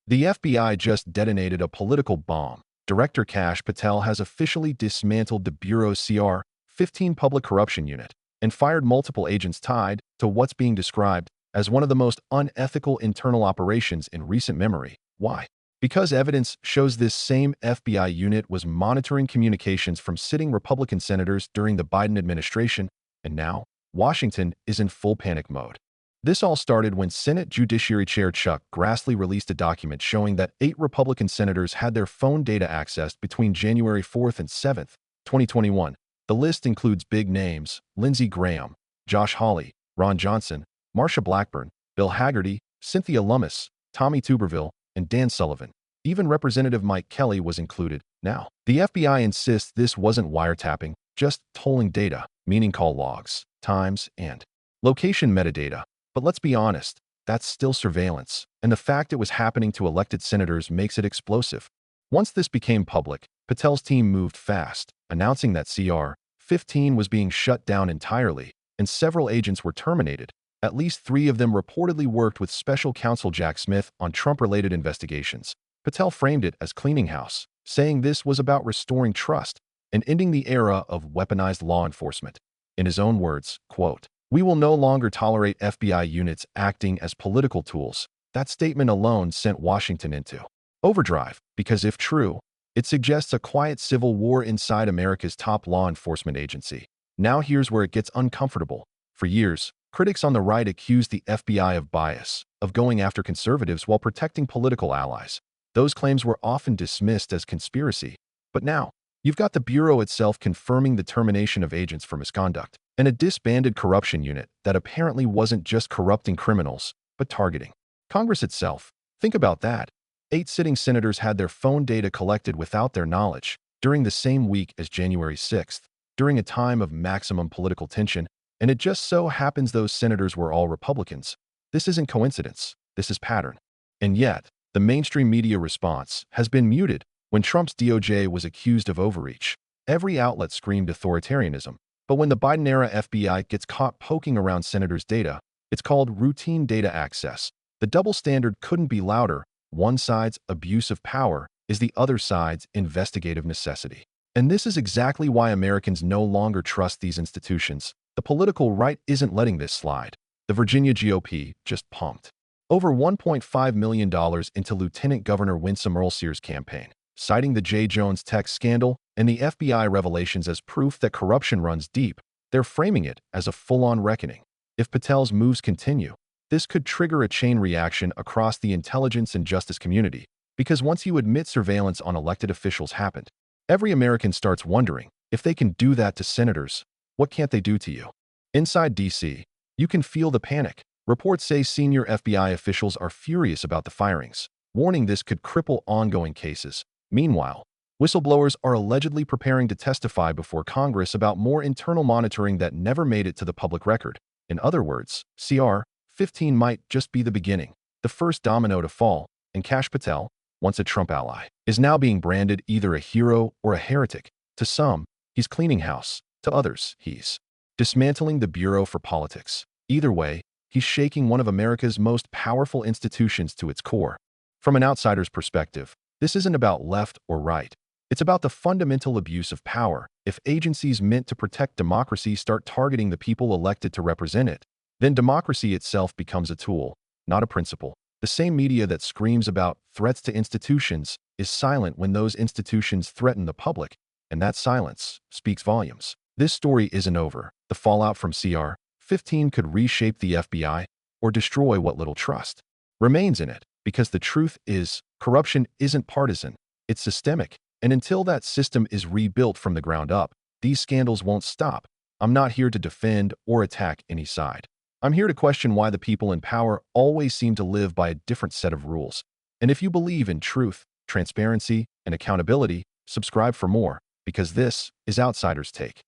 The FBI just detonated a political bomb. Director Kash Patel has officially dismantled the Bureau's CR-15 Public Corruption Unit and fired multiple agents tied to what's being described as one of the most unethical internal operations in recent memory. Why? Because evidence shows this same FBI unit was monitoring communications from sitting Republican senators during the Biden administration, and now Washington is in full panic mode. This all started when Senate Judiciary Chair Chuck Grassley released a document showing that 8 Republican senators had their phone data accessed between January 4th and 7th, 2021. The list includes big names: Lindsey Graham, Josh Hawley, Ron Johnson, Marsha Blackburn, Bill Hagerty, Cynthia Lummis, Tommy Tuberville, and Dan Sullivan. Even Representative Mike Kelly was included. Now, the FBI insists this wasn't wiretapping, just tolling data, meaning call logs, times, and location metadata. But let's be honest, that's still surveillance, and the fact it was happening to elected senators makes it explosive. Once this became public, Patel's team moved fast, announcing that CR-15 was being shut down entirely, and several agents were terminated. At least 3 of them reportedly worked with special counsel Jack Smith on Trump-related investigations. Patel framed it as cleaning house, saying this was about restoring trust and ending the era of weaponized law enforcement. In his own words, quote, "We will no longer tolerate FBI units acting as political tools." That statement alone sent Washington into overdrive, because if true, it suggests a quiet civil war inside America's top law enforcement agency. Now here's where it gets uncomfortable. For years, critics on the right accused the FBI of bias, of going after conservatives while protecting political allies. Those claims were often dismissed as conspiracy. But now, you've got the Bureau itself confirming the termination of agents for misconduct, and a disbanded corruption unit that apparently wasn't just corrupting criminals, but targeting Congress itself. Think about that. 8 sitting senators had their phone data collected without their knowledge during the same week as January 6th, during a time of maximum political tension, and it just so happens those senators were all Republicans. This isn't coincidence. This is pattern. And yet, the mainstream media response has been muted. When Trump's DOJ was accused of overreach, every outlet screamed authoritarianism. But when the Biden-era FBI gets caught poking around senators' data, it's called routine data access. The double standard couldn't be louder. One side's abuse of power is the other side's investigative necessity. And this is exactly why Americans no longer trust these institutions. The political right isn't letting this slide. The Virginia GOP just pumped over $1.5 million into Lieutenant Governor Winsome Earl-Sears' campaign, citing the J. Jones text scandal and the FBI revelations as proof that corruption runs deep. They're framing it as a full-on reckoning. If Patel's moves continue, this could trigger a chain reaction across the intelligence and justice community, because once you admit surveillance on elected officials happened, every American starts wondering, if they can do that to senators, what can't they do to you? Inside D.C., you can feel the panic. Reports say senior FBI officials are furious about the firings, warning this could cripple ongoing cases. Meanwhile, whistleblowers are allegedly preparing to testify before Congress about more internal monitoring that never made it to the public record. In other words, CR-15 might just be the beginning, the first domino to fall, and Kash Patel, once a Trump ally, is now being branded either a hero or a heretic. To some, he's cleaning house. To others, he's dismantling the Bureau for politics. Either way, he's shaking one of America's most powerful institutions to its core. From an outsider's perspective, this isn't about left or right. It's about the fundamental abuse of power. If agencies meant to protect democracy start targeting the people elected to represent it, then democracy itself becomes a tool, not a principle. The same media that screams about threats to institutions is silent when those institutions threaten the public, and that silence speaks volumes. This story isn't over. The fallout from CR-15 could reshape the FBI or destroy what little trust remains in it, because the truth is, corruption isn't partisan, it's systemic. And until that system is rebuilt from the ground up, these scandals won't stop. I'm not here to defend or attack any side. I'm here to question why the people in power always seem to live by a different set of rules. And if you believe in truth, transparency, and accountability, subscribe for more, because this is Outsider's Take.